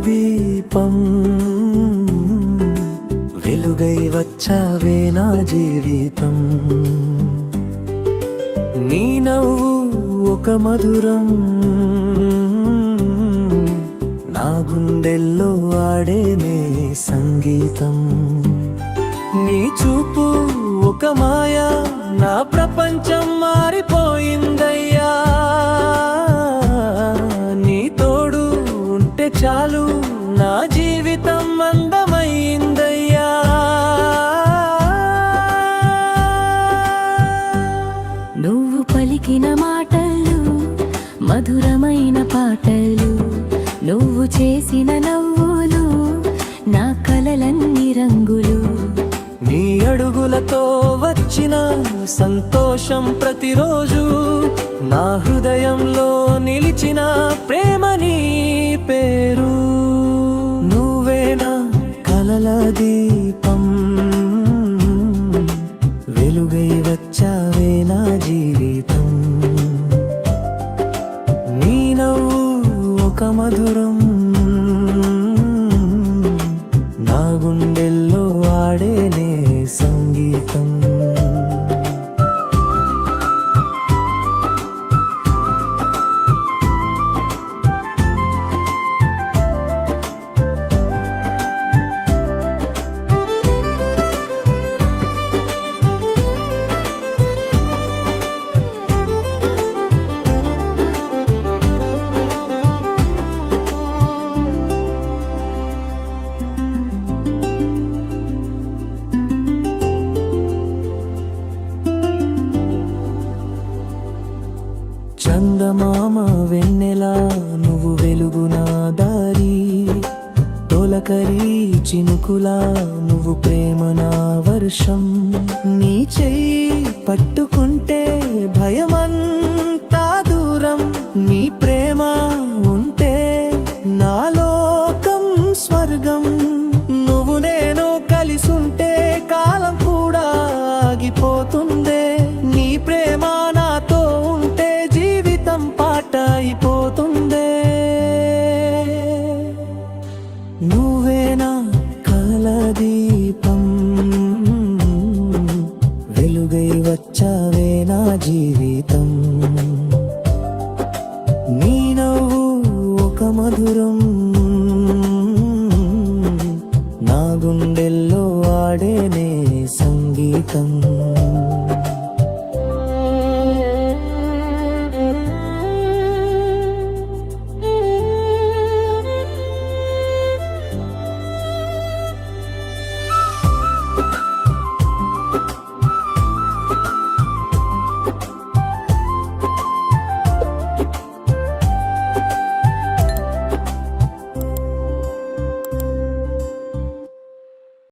దీపం వెలుగై వచ్చావే నా జీవితం నీ నవ్వు ఒక మధురం నా గుండెల్లో ఆడేనే సంగీతం నీ చూపు ఒక మాయ నా ప్రపంచం మారిపోయిందయ్యా నీ తోడు ఉంటే చాలు నా జీవితం అందమైందయ్యా నువ్వు పలికిన మాటలు మధురమైన పాటలు నువ్వు చేసిన నవ్వులు నా కలలన్నీ రంగులు నీ అడుగులతో వచ్చిన సంతోషం ప్రతిరోజు నా హృదయంలో నిలిచిన ప్రేమ నీ పేరు నువ్వే నా కలల దీపం వెలుగై వచ్చావే నా జీవితం నీ నవ్వు ఒక మధురం నా గుండెల్లో ఆడేనే సంగీతం చందమామ వెన్నెలా నువ్వు వెలుగునా దారి తొలకరి చినుకులా నువ్వు ప్రేమ నా వర్షం నీ చెయ్యి పట్టుకుంటే భయమంతా దూరం నీ ప్రేమ ఉంటే నా లోకం స్వర్గం నువ్వు నేను కలిసుంటే కాలం కూడా ఆగిపోతుందే నీ ప్రేమ నాతో ఉంటే జీవితం పాట అయిపోతుందే నువ్వే నా కల దీపం వెలుగై వచ్చావే నా జీవితం నీ నవ్వు ఒక మధురం నా గుండెల్లో ఆడేనే సంగీతం